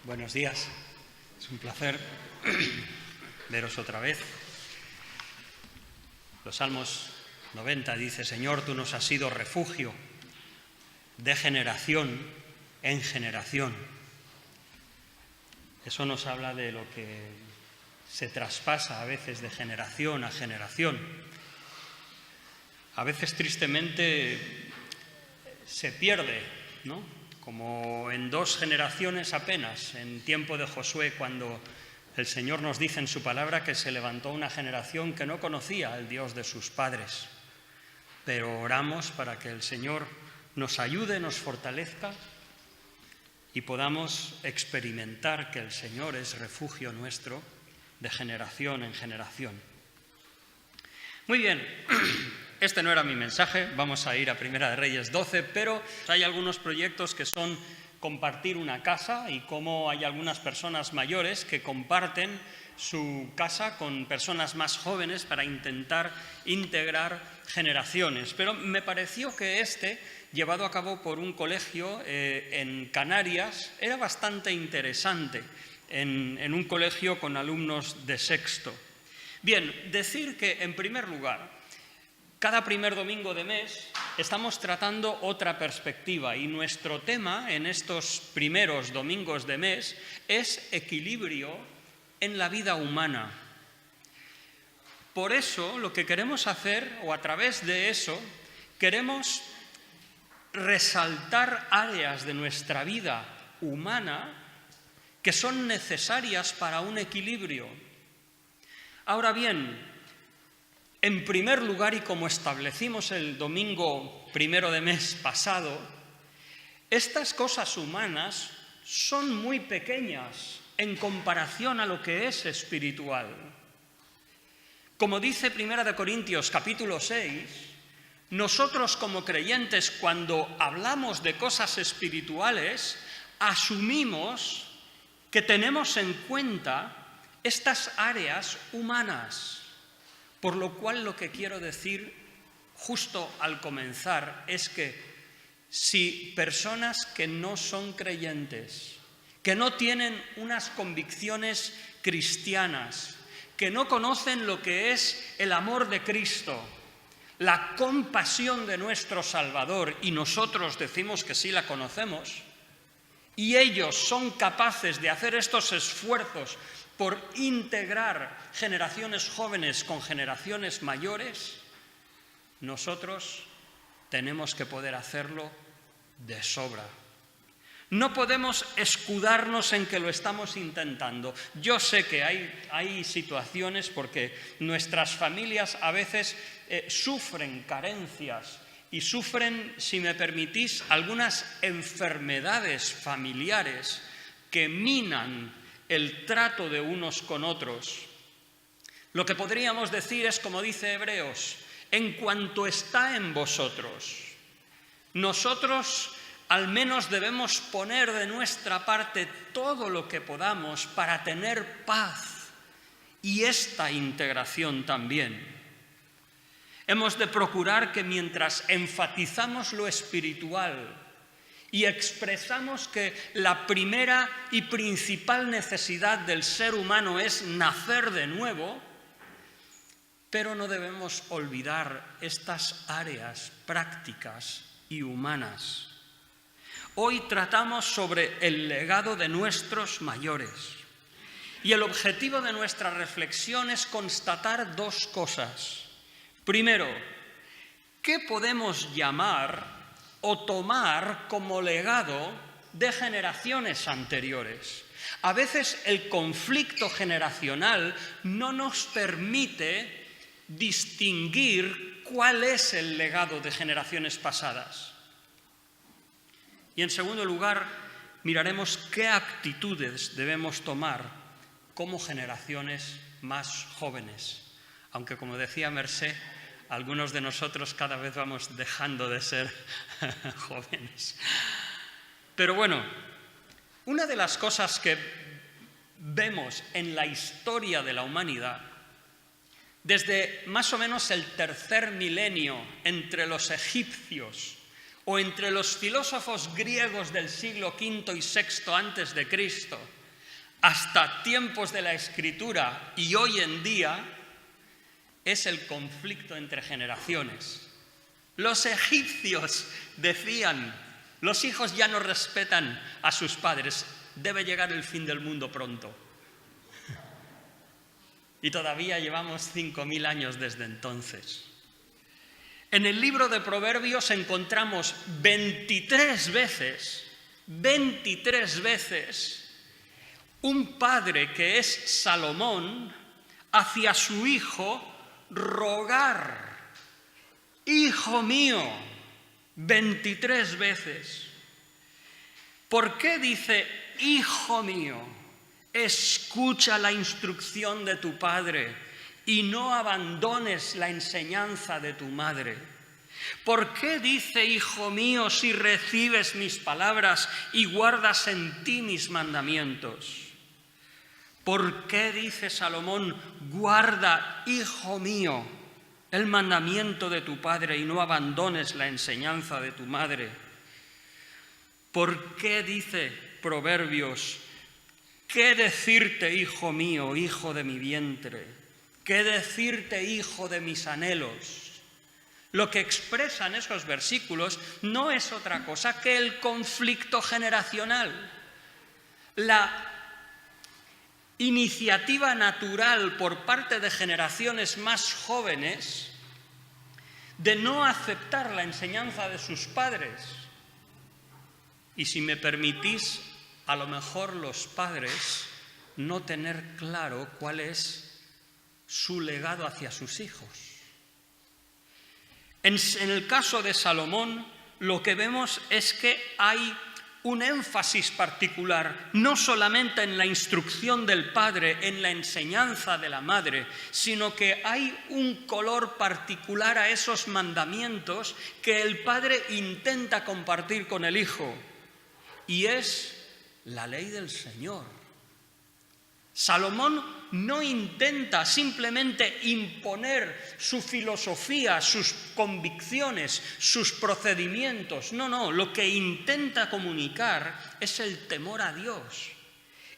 Buenos días, es un placer veros otra vez. Los Salmos 90 dice: Señor, tú nos has sido refugio de generación en generación. Eso nos habla de lo que se traspasa a veces de generación a generación. A veces tristemente se pierde, ¿no? Como en 2 generaciones apenas, en tiempo de Josué, cuando el Señor nos dice en su palabra que se levantó una generación que no conocía al Dios de sus padres. Pero oramos para que el Señor nos ayude, nos fortalezca y podamos experimentar que el Señor es refugio nuestro de generación en generación. Muy bien, este no era mi mensaje, vamos a ir a Primera de Reyes 12, pero hay algunos proyectos que son compartir una casa y cómo hay algunas personas mayores que comparten su casa con personas más jóvenes para intentar integrar generaciones. Pero me pareció que llevado a cabo por un colegio en Canarias, era bastante interesante, en un colegio con alumnos de sexto. Bien, decir que, en primer lugar, cada primer domingo de mes estamos tratando otra perspectiva y nuestro tema en estos primeros domingos de mes es equilibrio en la vida humana. Por eso, lo que queremos hacer, o a través de eso, queremos resaltar áreas de nuestra vida humana que son necesarias para un equilibrio. Ahora bien, en primer lugar, y como establecimos el domingo primero de mes pasado, estas cosas humanas son muy pequeñas en comparación a lo que es espiritual. Como dice 1 Corintios capítulo 6, nosotros como creyentes, cuando hablamos de cosas espirituales, asumimos que tenemos en cuenta estas áreas humanas, por lo cual lo que quiero decir justo al comenzar es que si personas que no son creyentes, que no tienen unas convicciones cristianas, que no conocen lo que es el amor de Cristo, la compasión de nuestro Salvador, y nosotros decimos que sí la conocemos, y ellos son capaces de hacer estos esfuerzos por integrar generaciones jóvenes con generaciones mayores, nosotros tenemos que poder hacerlo de sobra. No podemos escudarnos en que lo estamos intentando. Yo sé que hay situaciones porque nuestras familias a veces sufren carencias y sufren, si me permitís, algunas enfermedades familiares que minan el trato de unos con otros. Lo que podríamos decir es, como dice Hebreos, en cuanto está en vosotros, nosotros al menos debemos poner de nuestra parte todo lo que podamos para tener paz y esta integración también. Hemos de procurar que mientras enfatizamos lo espiritual y expresamos que la primera y principal necesidad del ser humano es nacer de nuevo, pero no debemos olvidar estas áreas prácticas y humanas. Hoy tratamos sobre el legado de nuestros mayores y el objetivo de nuestra reflexión es constatar 2 cosas. Primero, ¿qué podemos llamar o tomar como legado de generaciones anteriores? A veces el conflicto generacional no nos permite distinguir cuál es el legado de generaciones pasadas. Y en segundo lugar, miraremos qué actitudes debemos tomar como generaciones más jóvenes. Aunque, como decía Mercé, algunos de nosotros cada vez vamos dejando de ser jóvenes. Pero bueno, una de las cosas que vemos en la historia de la humanidad, desde más o menos el 3er milenio entre los egipcios, o entre los filósofos griegos del siglo V y VI antes de Cristo, hasta tiempos de la Escritura y hoy en día, es el conflicto entre generaciones. Los egipcios decían: los hijos ya no respetan a sus padres, debe llegar el fin del mundo pronto. Y todavía llevamos 5.000 años desde entonces. En el libro de Proverbios encontramos 23 veces, un padre que es Salomón hacia su hijo rogar: hijo mío, 23 veces. ¿Por qué dice hijo mío? Escucha la instrucción de tu padre y no abandones la enseñanza de tu madre. ¿Por qué dice hijo mío si recibes mis palabras y guardas en ti mis mandamientos? ¿Por qué dice Salomón: guarda, hijo mío, el mandamiento de tu padre y no abandones la enseñanza de tu madre? ¿Por qué dice Proverbios: qué decirte, hijo mío, hijo de mi vientre? ¿Qué decirte, hijo de mis anhelos? Lo que expresan esos versículos no es otra cosa que el conflicto generacional, la iniciativa natural por parte de generaciones más jóvenes de no aceptar la enseñanza de sus padres. Y si me permitís, a lo mejor los padres no tener claro cuál es su legado hacia sus hijos. En el caso de Salomón, lo que vemos es que hay un énfasis particular, no solamente en la instrucción del padre, en la enseñanza de la madre, sino que hay un color particular a esos mandamientos que el padre intenta compartir con el hijo, y es la ley del Señor. Salomón no intenta simplemente imponer su filosofía, sus convicciones, sus procedimientos. No, lo que intenta comunicar es el temor a Dios.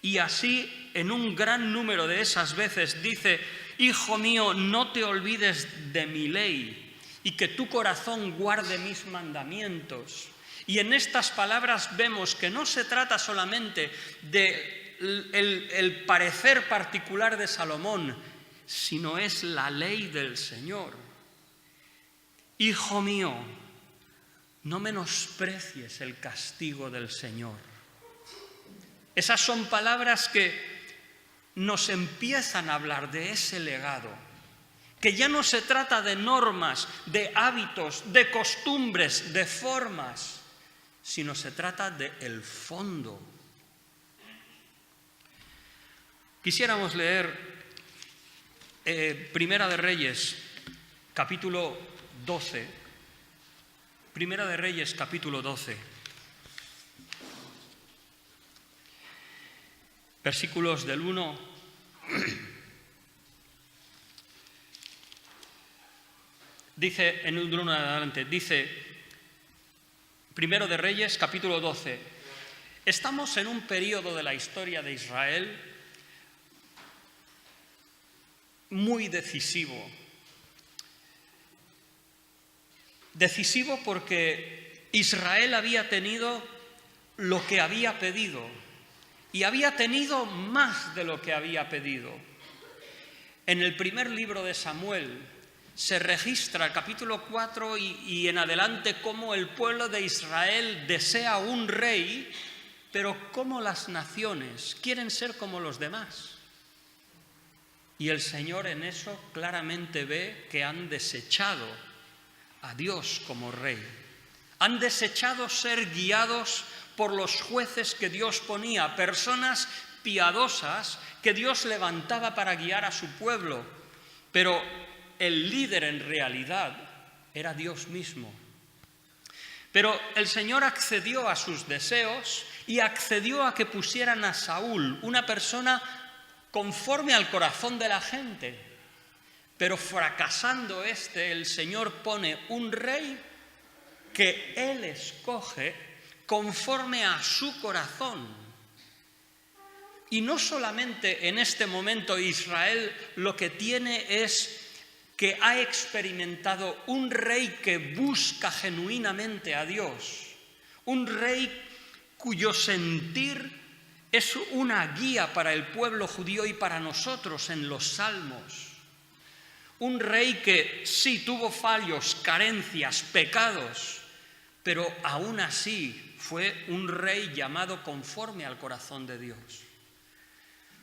Y así, en un gran número de esas veces dice: hijo mío, no te olvides de mi ley y que tu corazón guarde mis mandamientos. Y en estas palabras vemos que no se trata solamente de el parecer particular de Salomón, sino es la ley del Señor. Hijo mío, no menosprecies el castigo del Señor. Esas son palabras que nos empiezan a hablar de ese legado, que ya no se trata de normas, de hábitos, de costumbres, de formas, sino se trata del fondo. Quisiéramos leer Primera de Reyes, capítulo 12. Primera de Reyes, capítulo 12. Versículos del 1 dice, en el 1 adelante, dice, Primero de Reyes, capítulo 12. Estamos en un periodo de la historia de Israel muy decisivo. Decisivo porque Israel había tenido lo que había pedido y había tenido más de lo que había pedido. En el primer libro de Samuel se registra, capítulo 4 y en adelante, cómo el pueblo de Israel desea un rey, pero cómo las naciones quieren ser como los demás. Y el Señor en eso claramente ve que han desechado a Dios como rey. Han desechado ser guiados por los jueces que Dios ponía, personas piadosas que Dios levantaba para guiar a su pueblo. Pero el líder en realidad era Dios mismo. Pero el Señor accedió a sus deseos y accedió a que pusieran a Saúl, una persona conforme al corazón de la gente. Pero fracasando el Señor pone un rey que Él escoge conforme a su corazón. Y no solamente en este momento Israel lo que tiene es que ha experimentado un rey que busca genuinamente a Dios, un rey cuyo sentir es una guía para el pueblo judío y para nosotros en los Salmos. Un rey que sí tuvo fallos, carencias, pecados, pero aún así fue un rey llamado conforme al corazón de Dios.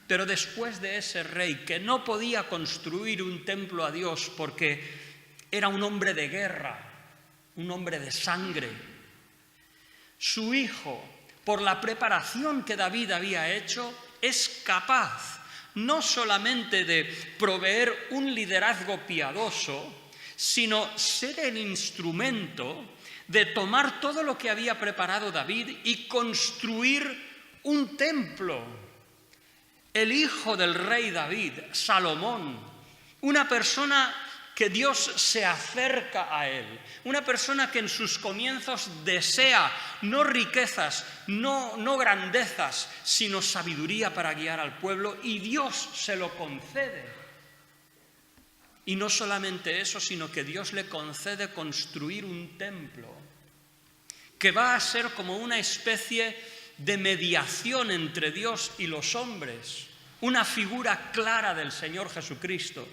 Pero después de ese rey que no podía construir un templo a Dios porque era un hombre de guerra, un hombre de sangre, su hijo, por la preparación que David había hecho, es capaz no solamente de proveer un liderazgo piadoso, sino ser el instrumento de tomar todo lo que había preparado David y construir un templo. El hijo del rey David, Salomón, una persona que Dios se acerca a él, una persona que en sus comienzos desea no riquezas, no grandezas, sino sabiduría para guiar al pueblo, y Dios se lo concede. Y no solamente eso, sino que Dios le concede construir un templo que va a ser como una especie de mediación entre Dios y los hombres, una figura clara del Señor Jesucristo.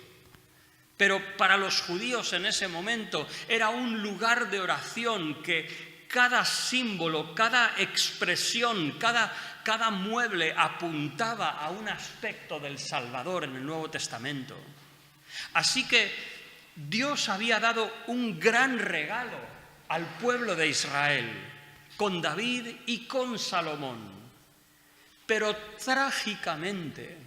Pero para los judíos en ese momento era un lugar de oración que cada símbolo, cada expresión, cada mueble apuntaba a un aspecto del Salvador en el Nuevo Testamento. Así que Dios había dado un gran regalo al pueblo de Israel, con David y con Salomón. Pero trágicamente,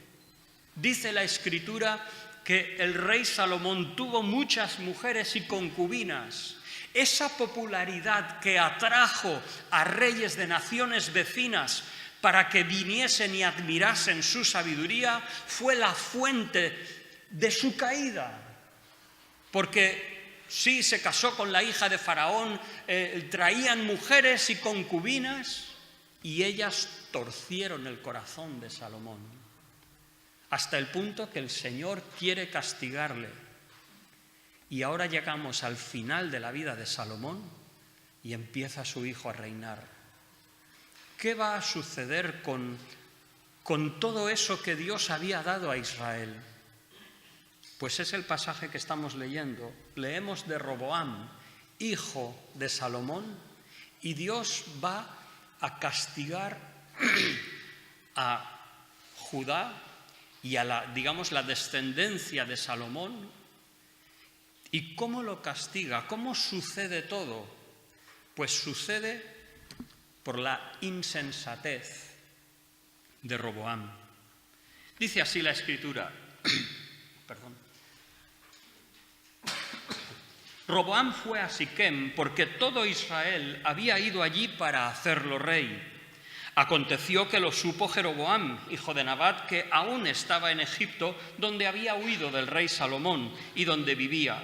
dice la Escritura que el rey Salomón tuvo muchas mujeres y concubinas. Esa popularidad que atrajo a reyes de naciones vecinas para que viniesen y admirasen su sabiduría fue la fuente de su caída. Porque sí, se casó con la hija de Faraón, traían mujeres y concubinas y ellas torcieron el corazón de Salomón, hasta el punto que el Señor quiere castigarle. Y ahora llegamos al final de la vida de Salomón y empieza su hijo a reinar. ¿Qué va a suceder con todo eso que Dios había dado a Israel? Pues es el pasaje que estamos leyendo. Leemos de Roboam, hijo de Salomón, y Dios va a castigar a Judá y a la descendencia de Salomón. ¿Y cómo lo castiga? ¿Cómo sucede todo? Pues sucede por la insensatez de Roboam. Dice así la Escritura. Perdón. Roboam fue a Siquem porque todo Israel había ido allí para hacerlo rey. Aconteció que lo supo Jeroboam, hijo de Nabat, que aún estaba en Egipto, donde había huido del rey Salomón y donde vivía.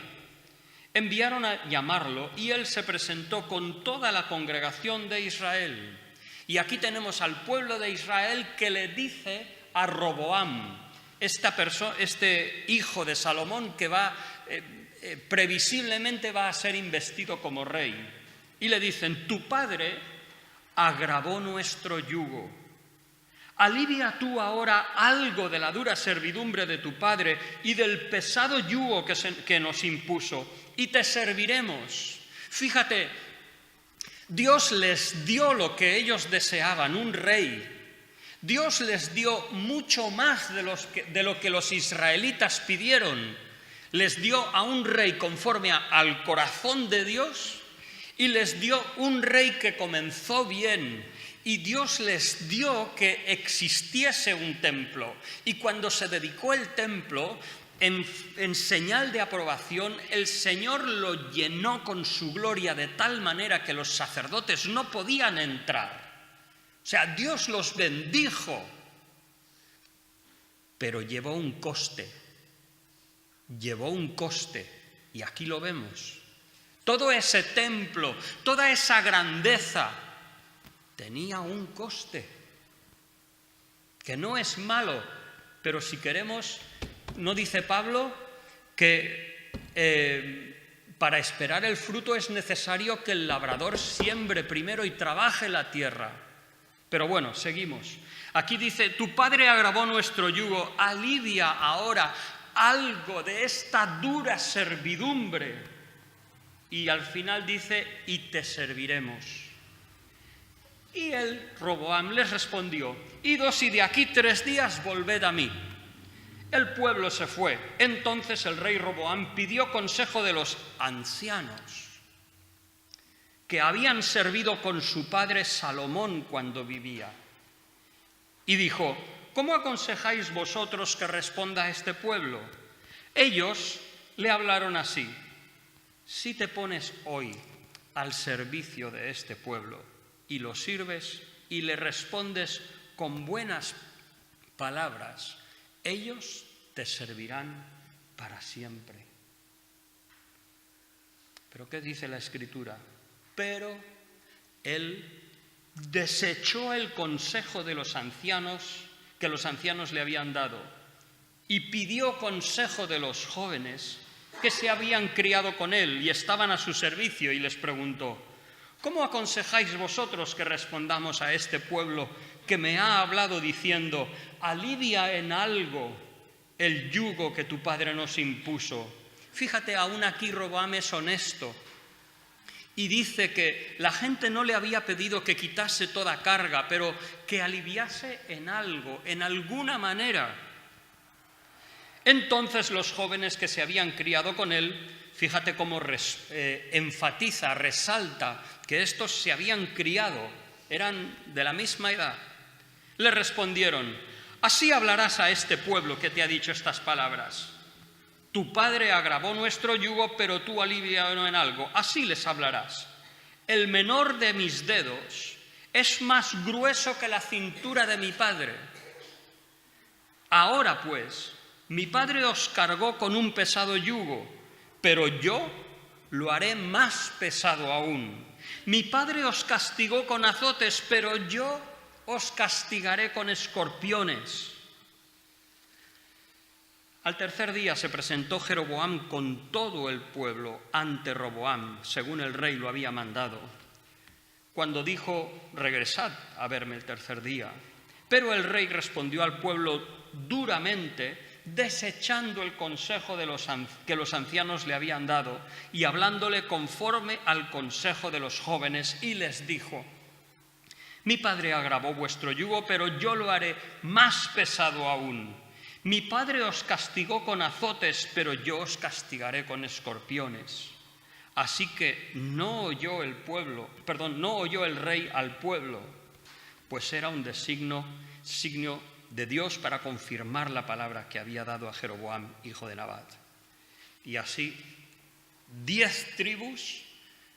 Enviaron a llamarlo y él se presentó con toda la congregación de Israel. Y aquí tenemos al pueblo de Israel que le dice a Roboam, este hijo de Salomón que previsiblemente va a ser investido como rey. Y le dicen, tu padre agravó nuestro yugo. Alivia tú ahora algo de la dura servidumbre de tu padre y del pesado yugo que nos impuso, y te serviremos. Fíjate, Dios les dio lo que ellos deseaban, un rey. Dios les dio mucho más de lo que los israelitas pidieron. Les dio a un rey conforme al corazón de Dios y les dio un rey que comenzó bien. Y Dios les dio que existiese un templo. Y cuando se dedicó el templo, en señal de aprobación, el Señor lo llenó con su gloria de tal manera que los sacerdotes no podían entrar. O sea, Dios los bendijo, pero llevó un coste, y aquí lo vemos. todo ese templo, toda esa grandeza, tenía un coste, que no es malo, pero si queremos, ¿no dice Pablo que para esperar el fruto es necesario que el labrador siembre primero y trabaje la tierra? Pero bueno, seguimos. Aquí dice, tu padre agravó nuestro yugo, alivia ahora algo de esta dura servidumbre. Y al final dice, y te serviremos. Y él, Roboam, les respondió, idos y de aquí 3 días volved a mí. El pueblo se fue. Entonces el rey Roboam pidió consejo de los ancianos que habían servido con su padre Salomón cuando vivía. Y dijo, ¿cómo aconsejáis vosotros que responda a este pueblo? Ellos le hablaron así, si te pones hoy al servicio de este pueblo y lo sirves y le respondes con buenas palabras, ellos te servirán para siempre. ¿Pero qué dice la Escritura? Pero él desechó el consejo de los ancianos que los ancianos le habían dado y pidió consejo de los jóvenes que se habían criado con él y estaban a su servicio y les preguntó, ¿cómo aconsejáis vosotros que respondamos a este pueblo que me ha hablado diciendo, alivia en algo el yugo que tu padre nos impuso? Fíjate, aún aquí Roboam es honesto y dice que la gente no le había pedido que quitase toda carga, pero que aliviase en algo, en alguna manera. Entonces los jóvenes que se habían criado con él, fíjate cómo enfatiza, resalta que estos se habían criado, eran de la misma edad, le respondieron, así hablarás a este pueblo que te ha dicho estas palabras. Tu padre agravó nuestro yugo, pero tú alivianos en algo. Así les hablarás. El menor de mis dedos es más grueso que la cintura de mi padre. Ahora pues, mi padre os cargó con un pesado yugo, pero yo lo haré más pesado aún. Mi padre os castigó con azotes, pero yo os castigaré con escorpiones. Al tercer día se presentó Jeroboam con todo el pueblo ante Roboam, según el rey lo había mandado, cuando dijo, regresad a verme el tercer día. Pero el rey respondió al pueblo duramente, desechando el consejo que los ancianos le habían dado y hablándole conforme al consejo de los jóvenes, y les dijo, mi padre agravó vuestro yugo, pero yo lo haré más pesado aún. Mi padre os castigó con azotes, pero yo os castigaré con escorpiones. Así que no oyó el rey al pueblo, pues era un signo de Dios para confirmar la palabra que había dado a Jeroboam, hijo de Nabat. Y así, 10 tribus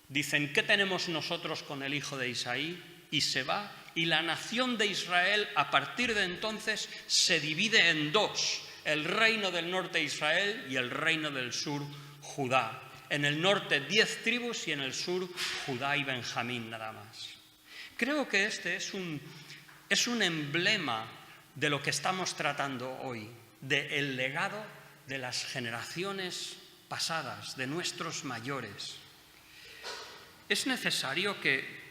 dicen, ¿qué tenemos nosotros con el hijo de Isaí? Y se va. Y la nación de Israel, a partir de entonces, se divide en 2. El reino del norte Israel y el reino del sur Judá. En el norte 10 tribus y en el sur Judá y Benjamín nada más. Creo que este es un emblema de lo que estamos tratando hoy, del legado de las generaciones pasadas, de nuestros mayores. Es necesario que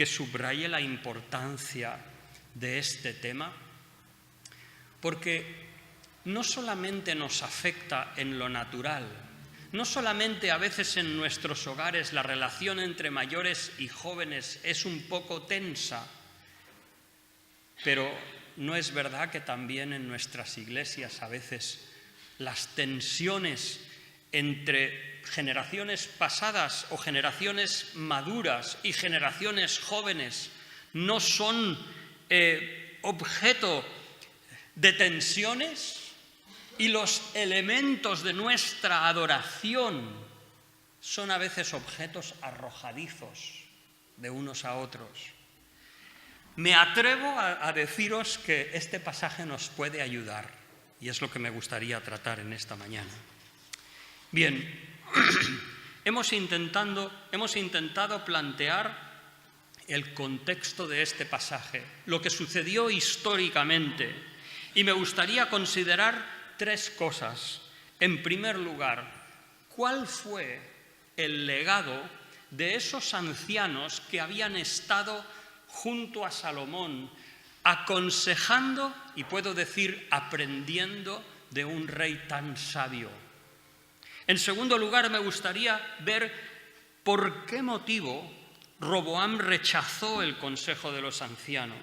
subraye la importancia de este tema, porque no solamente nos afecta en lo natural, no solamente a veces en nuestros hogares la relación entre mayores y jóvenes es un poco tensa, pero ¿no es verdad que también en nuestras iglesias a veces las tensiones entre generaciones pasadas o generaciones maduras y generaciones jóvenes no son objeto de tensiones? Y los elementos de nuestra adoración son a veces objetos arrojadizos de unos a otros. Me atrevo a deciros que este pasaje nos puede ayudar, y es lo que me gustaría tratar en esta mañana. Bien, hemos intentado plantear el contexto de este pasaje, lo que sucedió históricamente, y me gustaría considerar 3 cosas. En primer lugar, ¿cuál fue el legado de esos ancianos que habían estado junto a Salomón, aconsejando, y puedo decir aprendiendo, de un rey tan sabio? En segundo lugar, me gustaría ver por qué motivo Roboam rechazó el consejo de los ancianos.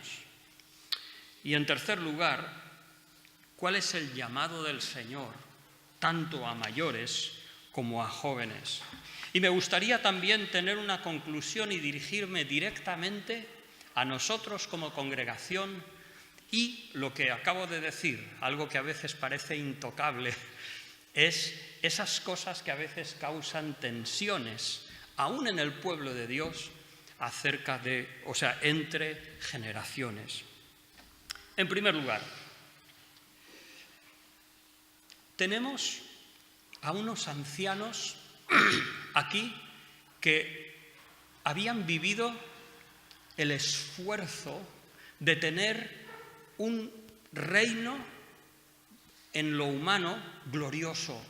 Y en tercer lugar, ¿cuál es el llamado del Señor, tanto a mayores como a jóvenes? Y me gustaría también tener una conclusión y dirigirme directamente a nosotros como congregación, y lo que acabo de decir, algo que a veces parece intocable, es esas cosas que a veces causan tensiones, aún en el pueblo de Dios, entre generaciones. En primer lugar, tenemos a unos ancianos aquí que habían vivido el esfuerzo de tener un reino en lo humano glorioso,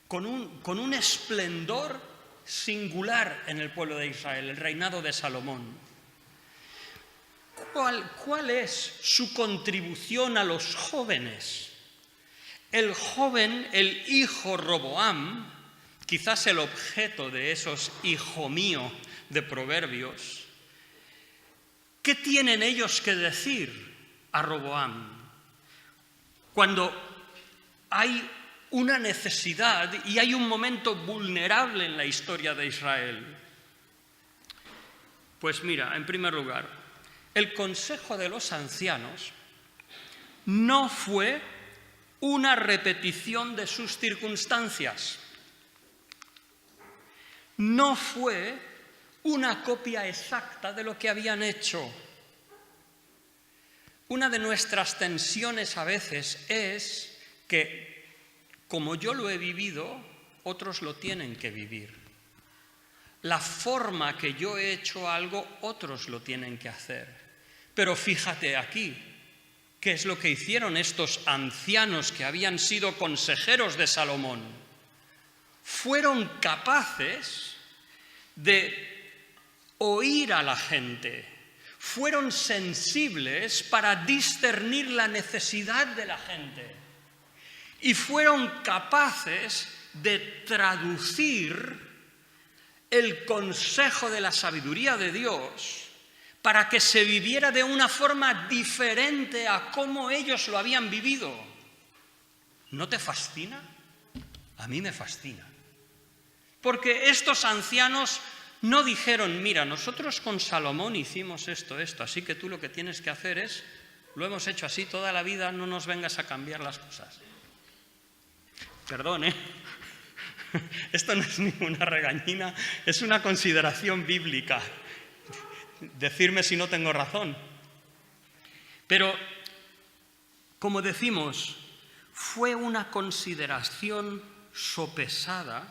con un esplendor singular en el pueblo de Israel, el reinado de Salomón. ¿Cuál es su contribución a los jóvenes? El joven, el hijo Roboam, quizás el objeto de esos hijo mío de Proverbios, ¿qué tienen ellos que decir a Roboam cuando hay una necesidad y hay un momento vulnerable en la historia de Israel? Pues mira, en primer lugar, el consejo de los ancianos no fue una repetición de sus circunstancias, no fue una copia exacta de lo que habían hecho. Una de nuestras tensiones a veces es que, como yo lo he vivido, otros lo tienen que vivir. La forma que yo he hecho algo, otros lo tienen que hacer. Pero fíjate aquí, ¿qué es lo que hicieron estos ancianos que habían sido consejeros de Salomón? Fueron capaces de oír a la gente, fueron sensibles para discernir la necesidad de la gente y fueron capaces de traducir el consejo de la sabiduría de Dios para que se viviera de una forma diferente a cómo ellos lo habían vivido. ¿No te fascina? A mí me fascina. Porque estos ancianos no dijeron, mira, nosotros con Salomón hicimos esto, así que tú lo que tienes que hacer es, lo hemos hecho así toda la vida, no nos vengas a cambiar las cosas. Perdón, esto no es ninguna regañina, es una consideración bíblica. Decirme si no tengo razón. Pero, como decimos, fue una consideración sopesada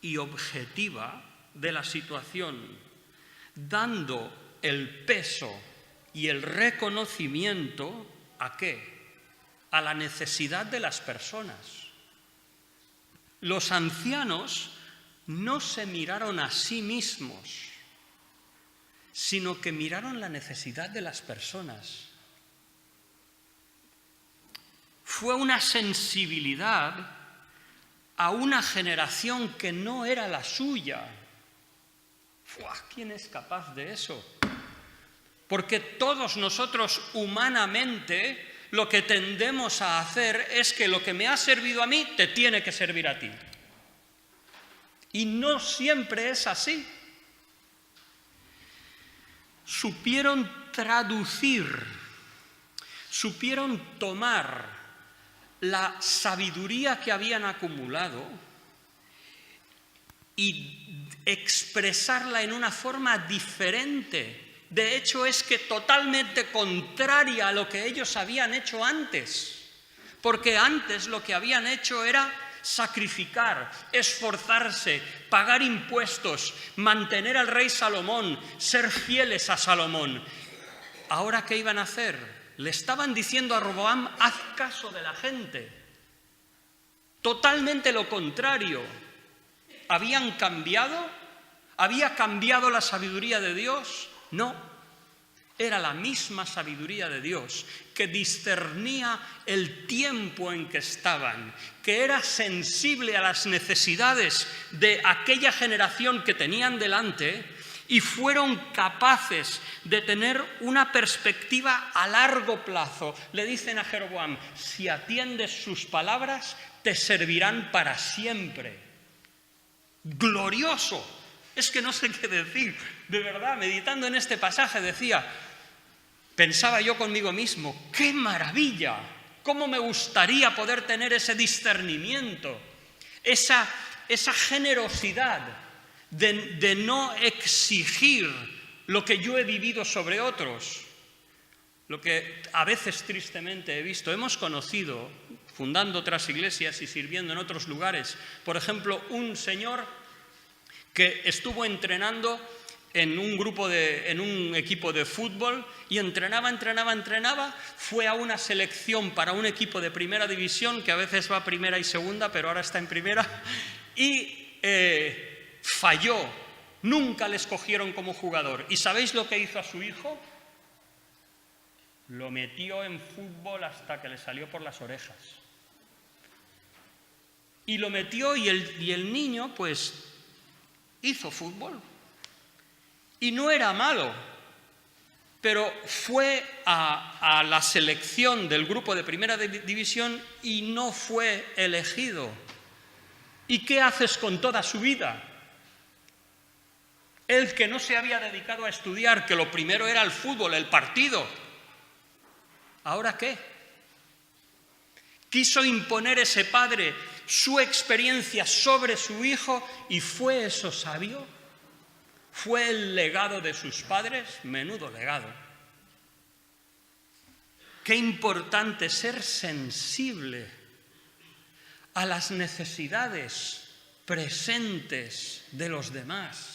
y objetiva de la situación, dando el peso y el reconocimiento ¿a qué? A la necesidad de las personas. Los ancianos no se miraron a sí mismos, sino que miraron la necesidad de las personas. Fue una sensibilidad a una generación que no era la suya. ¿Quién es capaz de eso? Porque todos nosotros humanamente lo que tendemos a hacer es que lo que me ha servido a mí te tiene que servir a ti. Y no siempre es así. Supieron traducir, supieron tomar la sabiduría que habían acumulado y expresarla en una forma diferente. De hecho, es que totalmente contraria a lo que ellos habían hecho antes. Porque antes lo que habían hecho era sacrificar, esforzarse, pagar impuestos, mantener al rey Salomón, ser fieles a Salomón. ¿Ahora qué iban a hacer? Le estaban diciendo a Roboam, haz caso de la gente. Totalmente lo contrario. ¿Habían cambiado? ¿Había cambiado la sabiduría de Dios? No. Era la misma sabiduría de Dios, que discernía el tiempo en que estaban, que era sensible a las necesidades de aquella generación que tenían delante, y fueron capaces de tener una perspectiva a largo plazo. Le dicen a Jeroboam, si atiendes sus palabras, te servirán para siempre. Glorioso. Es que no sé qué decir. De verdad, meditando en este pasaje decía, pensaba yo conmigo mismo, ¡qué maravilla! ¿Cómo me gustaría poder tener ese discernimiento, esa generosidad de no exigir lo que yo he vivido sobre otros? Lo que a veces tristemente he visto, hemos conocido, fundando otras iglesias y sirviendo en otros lugares, por ejemplo, un señor que estuvo entrenando en un equipo de fútbol y entrenaba, fue a una selección para un equipo de primera división, que a veces va a primera y segunda, pero ahora está en primera, y falló, nunca le escogieron como jugador. ¿Y sabéis lo que hizo a su hijo? Lo metió en fútbol hasta que le salió por las orejas. Y lo metió y el niño pues hizo fútbol. Y no era malo, pero fue a la selección del grupo de primera división y no fue elegido. ¿Y qué haces con toda su vida? El que no se había dedicado a estudiar, que lo primero era el fútbol, el partido. ¿Ahora qué? Quiso imponer ese padre su experiencia sobre su hijo y ¿fue eso sabio? ¿Fue el legado de sus padres? Menudo legado. Qué importante ser sensible a las necesidades presentes de los demás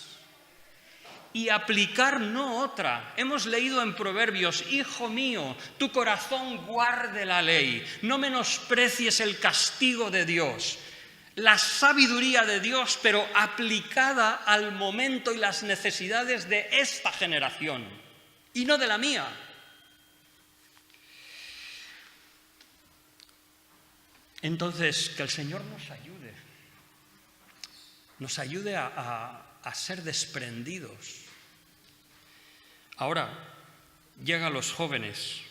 y aplicar no otra. Hemos leído en Proverbios, hijo mío, tu corazón guarde la ley, no menosprecies el castigo de Dios. La sabiduría de Dios, pero aplicada al momento y las necesidades de esta generación y no de la mía. Entonces, que el Señor nos ayude a ser desprendidos. Ahora, llegan los jóvenes.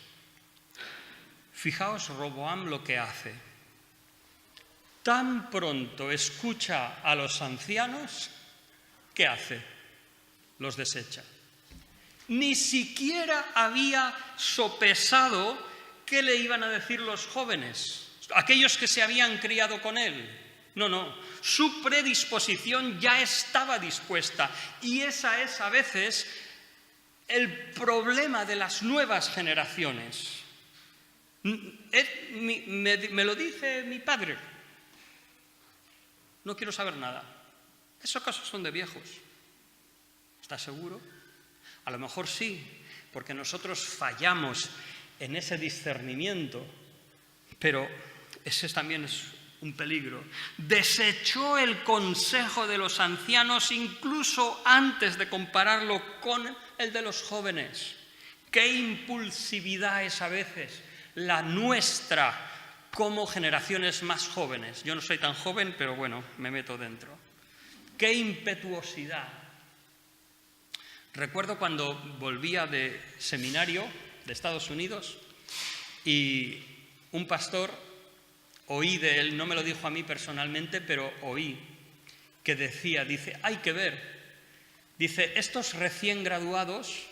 Fijaos Roboam lo que hace. Tan pronto escucha a los ancianos, ¿qué hace? Los desecha. Ni siquiera había sopesado qué le iban a decir los jóvenes, aquellos que se habían criado con él. No, su predisposición ya estaba dispuesta. Y esa es a veces el problema de las nuevas generaciones. Me lo dice mi padre. No quiero saber nada. Esos casos son de viejos. ¿Estás seguro? A lo mejor sí, porque nosotros fallamos en ese discernimiento, pero ese también es un peligro. Desechó el consejo de los ancianos incluso antes de compararlo con el de los jóvenes. ¡Qué impulsividad es a veces la nuestra como generaciones más jóvenes! Yo no soy tan joven, pero bueno, me meto dentro. ¡Qué impetuosidad! Recuerdo cuando volvía de seminario de Estados Unidos y un pastor, oí de él, no me lo dijo a mí personalmente, pero oí que dice, hay que ver. Dice, estos recién graduados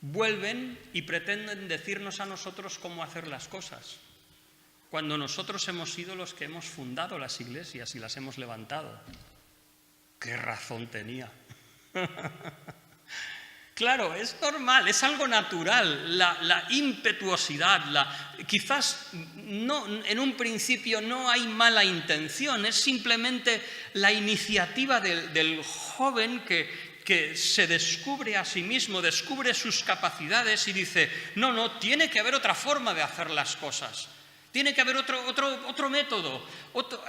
vuelven y pretenden decirnos a nosotros cómo hacer las cosas, cuando nosotros hemos sido los que hemos fundado las iglesias y las hemos levantado. ¡Qué razón tenía! Claro, es normal, es algo natural, la impetuosidad, quizás no, en un principio no hay mala intención, es simplemente la iniciativa del joven que se descubre a sí mismo, descubre sus capacidades y dice, no, tiene que haber otra forma de hacer las cosas. Tiene que haber otro método,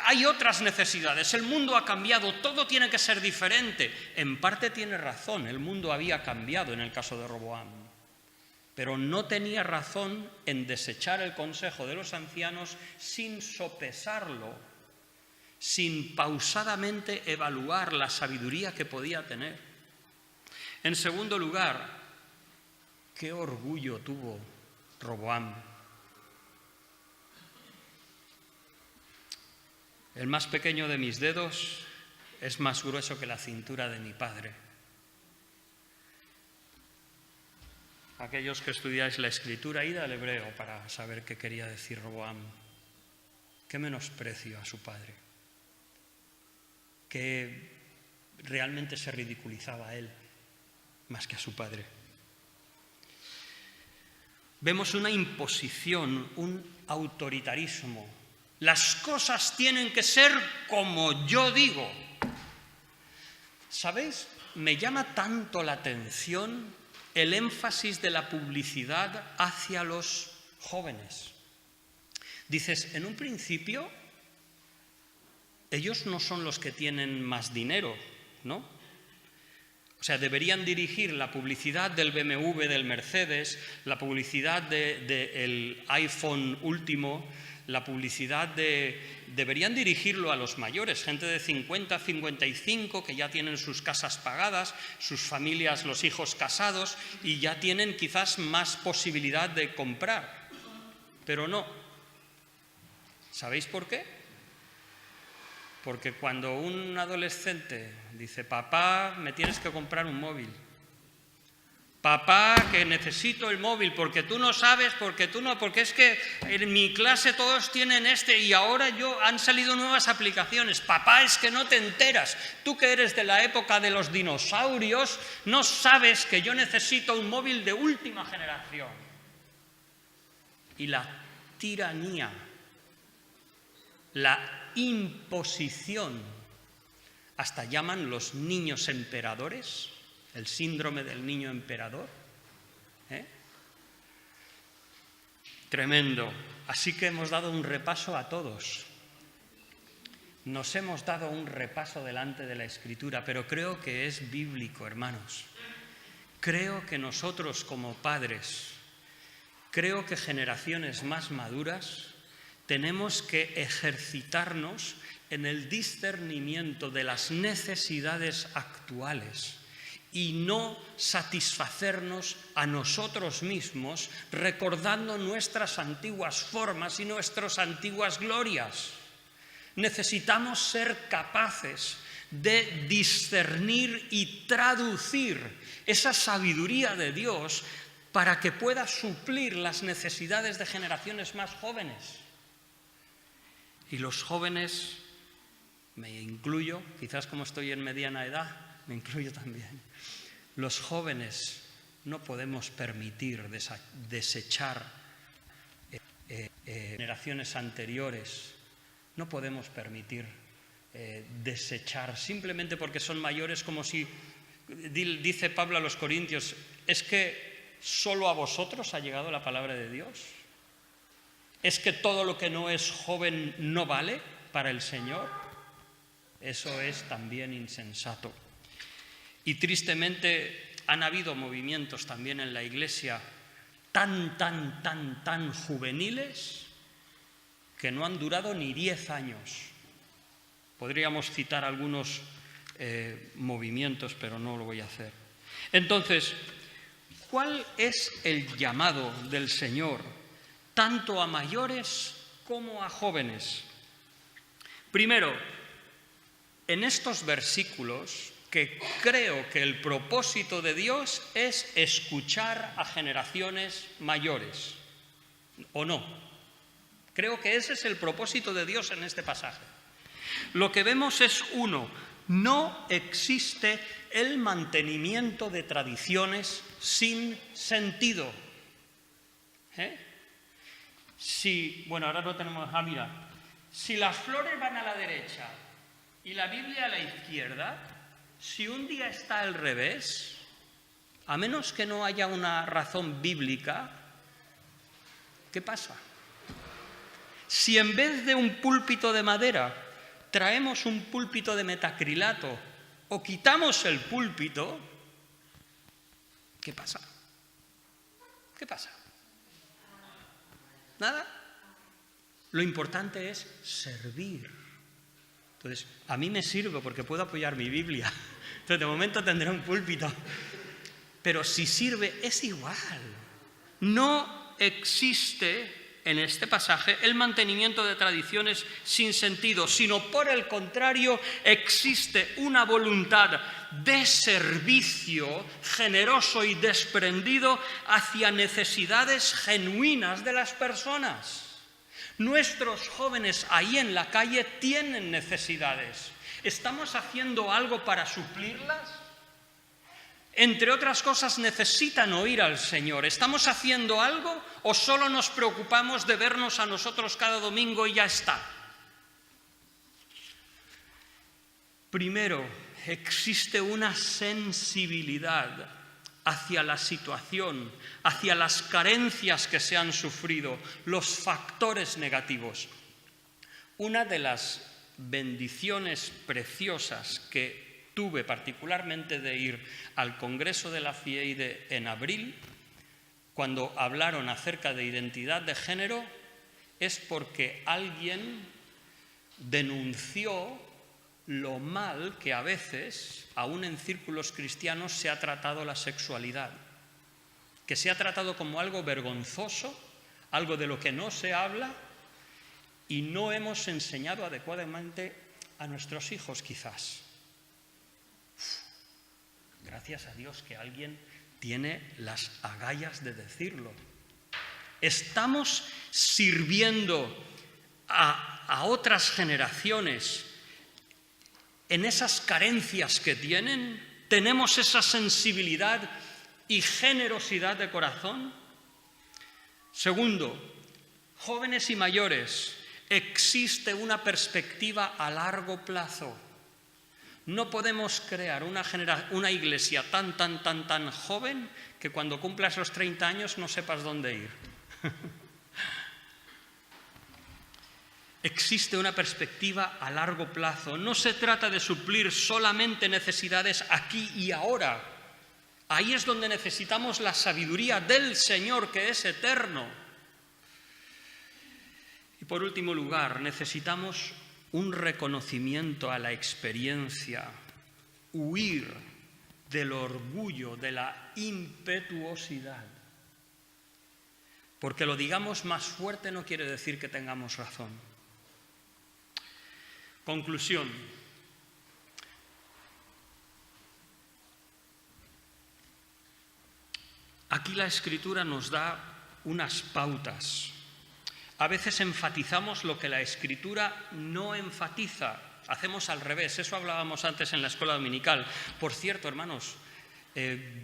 hay otras necesidades, el mundo ha cambiado, todo tiene que ser diferente. En parte tiene razón, el mundo había cambiado en el caso de Roboam, pero no tenía razón en desechar el consejo de los ancianos sin sopesarlo, sin pausadamente evaluar la sabiduría que podía tener. En segundo lugar, qué orgullo tuvo Roboam. El más pequeño de mis dedos es más grueso que la cintura de mi padre. Aquellos que estudiáis la Escritura, id al hebreo para saber qué quería decir Roboam. Qué menosprecio a su padre. Que realmente se ridiculizaba a él más que a su padre. Vemos una imposición, un autoritarismo. Las cosas tienen que ser como yo digo. ¿Sabéis? Me llama tanto la atención el énfasis de la publicidad hacia los jóvenes. Dices, en un principio, ellos no son los que tienen más dinero, ¿no? O sea, deberían dirigir la publicidad del BMW, del Mercedes, la publicidad del iPhone último, la publicidad deberían dirigirlo a los mayores, gente de 50, 55, que ya tienen sus casas pagadas, sus familias, los hijos casados, y ya tienen quizás más posibilidad de comprar. Pero no. ¿Sabéis por qué? Porque cuando un adolescente dice, papá, me tienes que comprar un móvil. Papá, que necesito el móvil, porque tú no sabes, porque es que en mi clase todos tienen y ahora han salido nuevas aplicaciones. Papá, es que no te enteras. Tú que eres de la época de los dinosaurios, no sabes que yo necesito un móvil de última generación. Y la tiranía, la imposición, hasta llaman los niños emperadores, el síndrome del niño emperador. Tremendo. Así que hemos dado un repaso a todos. Nos hemos dado un repaso delante de la Escritura, pero creo que es bíblico, hermanos. Creo que nosotros como padres, creo que generaciones más maduras, tenemos que ejercitarnos en el discernimiento de las necesidades actuales y no satisfacernos a nosotros mismos recordando nuestras antiguas formas y nuestras antiguas glorias. Necesitamos ser capaces de discernir y traducir esa sabiduría de Dios para que pueda suplir las necesidades de generaciones más jóvenes. Y los jóvenes, me incluyo, quizás como estoy en mediana edad, me incluyo también. Los jóvenes no podemos permitir desechar generaciones anteriores, no podemos permitir desechar simplemente porque son mayores, como si, dice Pablo a los Corintios, ¿es que solo a vosotros ha llegado la palabra de Dios? ¿Es que todo lo que no es joven no vale para el Señor? Eso es también insensato. Y tristemente han habido movimientos también en la Iglesia tan juveniles que no han durado ni 10 años. Podríamos citar algunos movimientos, pero no lo voy a hacer. Entonces, ¿cuál es el llamado del Señor, tanto a mayores como a jóvenes? Primero, en estos versículos, que creo que el propósito de Dios es escuchar a generaciones mayores, ¿o no? Creo que ese es el propósito de Dios en este pasaje. Lo que vemos es, uno, No existe el mantenimiento de tradiciones sin sentido. Bueno, ahora no tenemos... mira. Si las flores van a la derecha y la Biblia a la izquierda, si un día está al revés, a menos que no haya una razón bíblica, ¿qué pasa? Si en vez de un púlpito de madera traemos un púlpito de metacrilato o quitamos el púlpito, ¿qué pasa? ¿Qué pasa? ¿Nada? Lo importante es servir. Entonces, a mí me sirve porque puedo apoyar mi Biblia. Entonces, de momento tendré un púlpito. Pero si sirve, es igual. No existe en este pasaje el mantenimiento de tradiciones sin sentido, sino por el contrario, existe una voluntad de servicio generoso y desprendido hacia necesidades genuinas de las personas. Nuestros jóvenes ahí en la calle tienen necesidades. ¿Estamos haciendo algo para suplirlas? Entre otras cosas, necesitan oír al Señor. ¿Estamos haciendo algo o solo nos preocupamos de vernos a nosotros cada domingo y ya está? Primero, existe una sensibilidad hacia la situación, hacia las carencias que se han sufrido, los factores negativos. Una de las bendiciones preciosas que tuve particularmente de ir al Congreso de la FIEIDE en abril, cuando hablaron acerca de identidad de género, es porque alguien denunció lo mal que a veces, aún en círculos cristianos, se ha tratado la sexualidad, que se ha tratado como algo vergonzoso, algo de lo que no se habla, y no hemos enseñado adecuadamente a nuestros hijos, quizás. Gracias a Dios que alguien tiene las agallas de decirlo. Estamos sirviendo a otras generaciones en esas carencias que tienen. ¿Tenemos esa sensibilidad y generosidad de corazón? Segundo, jóvenes y mayores, existe una perspectiva a largo plazo. No podemos crear una iglesia tan joven que cuando cumplas los 30 años no sepas dónde ir. Existe una perspectiva a largo plazo. No se trata de suplir solamente necesidades aquí y ahora. Ahí es donde necesitamos la sabiduría del Señor, que es eterno. Y por último lugar, necesitamos un reconocimiento a la experiencia, huir del orgullo, de la impetuosidad. Porque lo digamos más fuerte no quiere decir que tengamos razón. Conclusión. Aquí la Escritura nos da unas pautas. A veces enfatizamos lo que la Escritura no enfatiza. Hacemos al revés. Eso hablábamos antes en la escuela dominical. Por cierto, hermanos,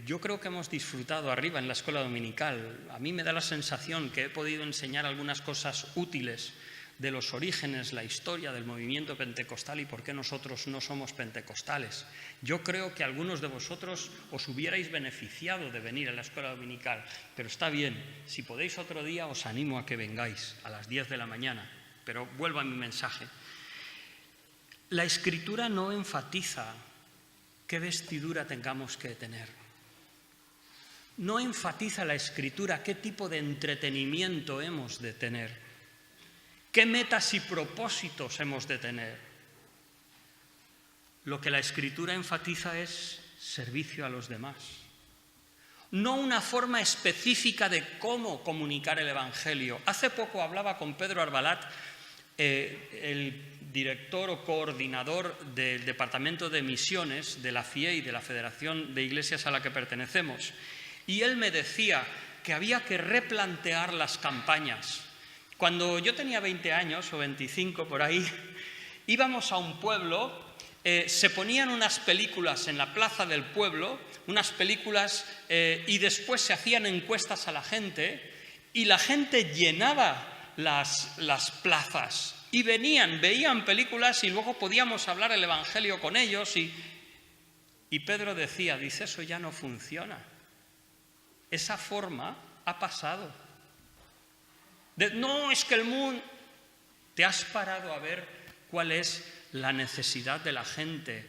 yo creo que hemos disfrutado arriba en la escuela dominical. A mí me da la sensación que he podido enseñar algunas cosas útiles de los orígenes, la historia del movimiento pentecostal y por qué nosotros no somos pentecostales. Yo creo que algunos de vosotros os hubierais beneficiado de venir a la escuela dominical, pero está bien, si podéis otro día os animo a que vengáis a las 10 de la mañana, pero vuelvo a mi mensaje. La Escritura no enfatiza qué vestidura tengamos que tener. No enfatiza la Escritura qué tipo de entretenimiento hemos de tener. ¿Qué metas y propósitos hemos de tener? Lo que la Escritura enfatiza es servicio a los demás. No una forma específica de cómo comunicar el Evangelio. Hace poco hablaba con Pedro Arbalat, el director o coordinador del Departamento de Misiones de la FIEI, de la Federación de Iglesias a la que pertenecemos, y él me decía que había que replantear las campañas. Cuando yo tenía 20 años o 25 por ahí, íbamos a un pueblo se ponían unas películas en la plaza del pueblo, unas películas, y después se hacían encuestas a la gente, y la gente llenaba las plazas, y veían películas, y luego podíamos hablar el Evangelio con ellos, y Pedro dice, eso ya no funciona. Esa forma ha pasado. No, es que el mundo... ¿Te has parado a ver cuál es la necesidad de la gente?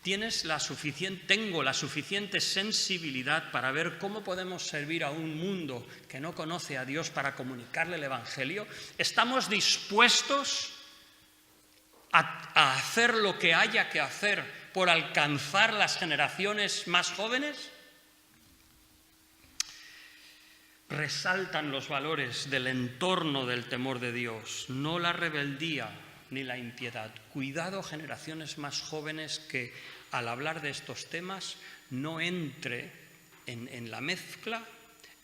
Tengo la suficiente sensibilidad para ver cómo podemos servir a un mundo que no conoce a Dios para comunicarle el Evangelio. ¿Estamos dispuestos a hacer lo que haya que hacer por alcanzar las generaciones más jóvenes? Resaltan los valores del entorno del temor de Dios, no la rebeldía ni la impiedad. Cuidado, generaciones más jóvenes, que al hablar de estos temas no entre en la mezcla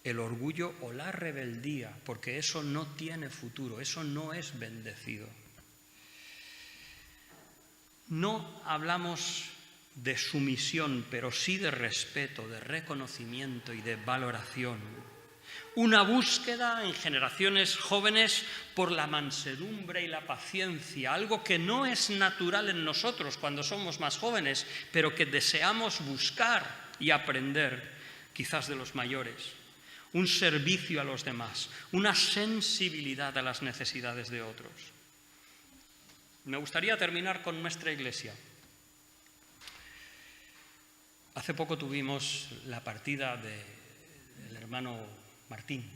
el orgullo o la rebeldía, porque eso no tiene futuro, eso no es bendecido. No hablamos de sumisión, pero sí de respeto, de reconocimiento y de valoración. Una búsqueda en generaciones jóvenes por la mansedumbre y la paciencia, algo que no es natural en nosotros cuando somos más jóvenes, pero que deseamos buscar y aprender, quizás de los mayores. Un servicio a los demás, una sensibilidad a las necesidades de otros. Me gustaría terminar con nuestra iglesia. Hace poco tuvimos la partida del hermano Martín,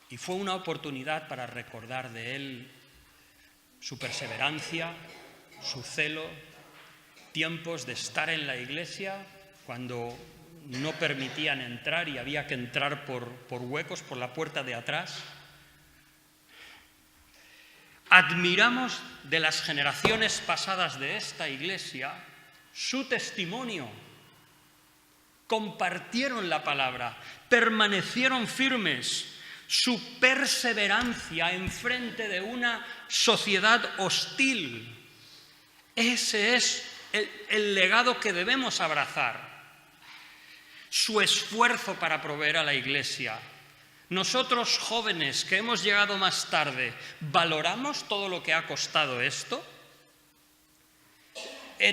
y fue una oportunidad para recordar de él su perseverancia, su celo, tiempos de estar en la iglesia cuando no permitían entrar y había que entrar por huecos, por la puerta de atrás. Admiramos de las generaciones pasadas de esta iglesia su testimonio. Compartieron la palabra, permanecieron firmes, su perseverancia en frente de una sociedad hostil. Ese es el legado que debemos abrazar. Su esfuerzo para proveer a la iglesia. Nosotros, jóvenes que hemos llegado más tarde, ¿valoramos todo lo que ha costado esto?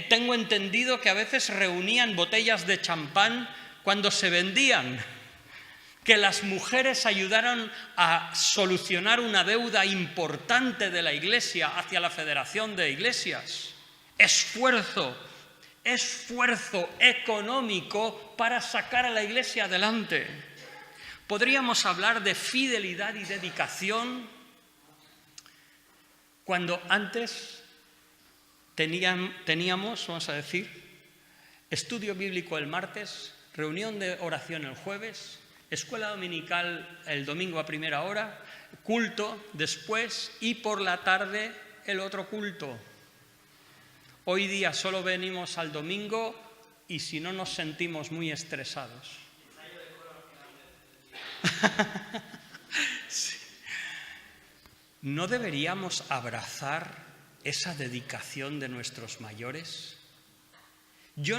Tengo entendido que a veces reunían botellas de champán cuando se vendían, que las mujeres ayudaron a solucionar una deuda importante de la Iglesia hacia la Federación de Iglesias. Esfuerzo económico para sacar a la Iglesia adelante. Podríamos hablar de fidelidad y dedicación cuando antes teníamos, vamos a decir, estudio bíblico el martes, reunión de oración el jueves, escuela dominical el domingo a primera hora, culto después y por la tarde el otro culto. Hoy día solo venimos al domingo y si no nos sentimos muy estresados. Sí. ¿No deberíamos abrazar esa dedicación de nuestros mayores? Yo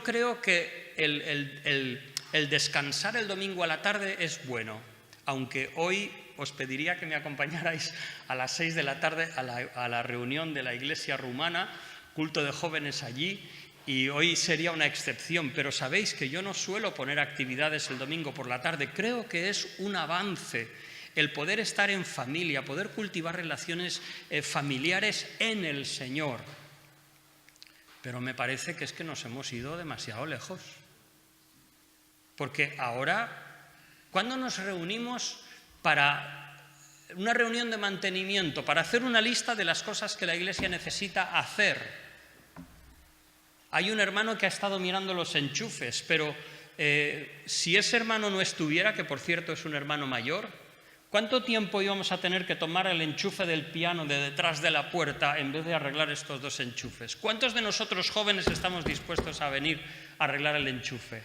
creo que el descansar el domingo a la tarde es bueno, aunque hoy os pediría que me acompañarais a las 6 de la tarde a la reunión de la Iglesia Rumana, culto de jóvenes allí, y hoy sería una excepción, pero sabéis que yo no suelo poner actividades el domingo por la tarde. Creo que es un avance el poder estar en familia, poder cultivar relaciones familiares en el Señor. Pero me parece que es que nos hemos ido demasiado lejos. Porque ahora, ¿cuándo nos reunimos para una reunión de mantenimiento, para hacer una lista de las cosas que la Iglesia necesita hacer? Hay un hermano que ha estado mirando los enchufes, pero si ese hermano no estuviera, que por cierto es un hermano mayor, ¿cuánto tiempo íbamos a tener que tomar el enchufe del piano de detrás de la puerta en vez de arreglar estos dos enchufes? ¿Cuántos de nosotros jóvenes estamos dispuestos a venir a arreglar el enchufe?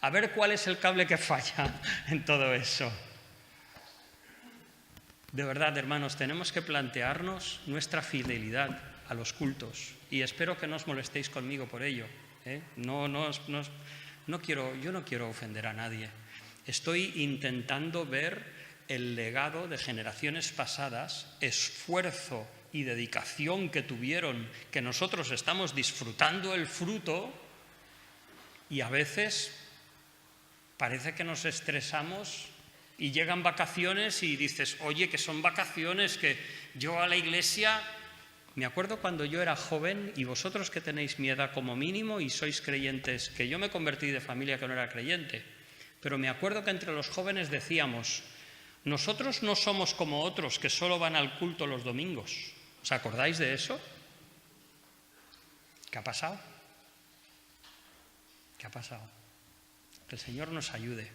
A ver cuál es el cable que falla en todo eso. De verdad, hermanos, tenemos que plantearnos nuestra fidelidad a los cultos y espero que no os molestéis conmigo por ello. Yo no quiero ofender a nadie. Estoy intentando ver el legado de generaciones pasadas, esfuerzo y dedicación que tuvieron, que nosotros estamos disfrutando el fruto y a veces parece que nos estresamos y llegan vacaciones y dices, oye, que son vacaciones, que yo a la iglesia... Me acuerdo cuando yo era joven, y vosotros que tenéis mi edad como mínimo y sois creyentes, que yo me convertí de familia que no era creyente, pero me acuerdo que entre los jóvenes decíamos, nosotros no somos como otros que solo van al culto los domingos. ¿Os acordáis de eso? ¿Qué ha pasado? ¿Qué ha pasado? Que el Señor nos ayude.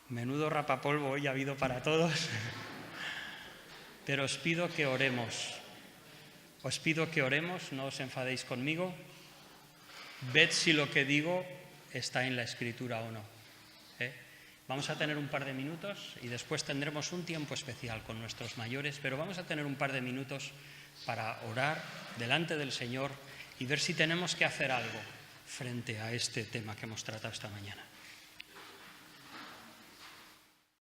Menudo rapapolvo hoy ha habido para todos, pero os pido que oremos. Os pido que oremos, no os enfadéis conmigo. Ved si lo que digo está en la Escritura o no. Vamos a tener un par de minutos y después tendremos un tiempo especial con nuestros mayores, pero vamos a tener un par de minutos para orar delante del Señor y ver si tenemos que hacer algo frente a este tema que hemos tratado esta mañana.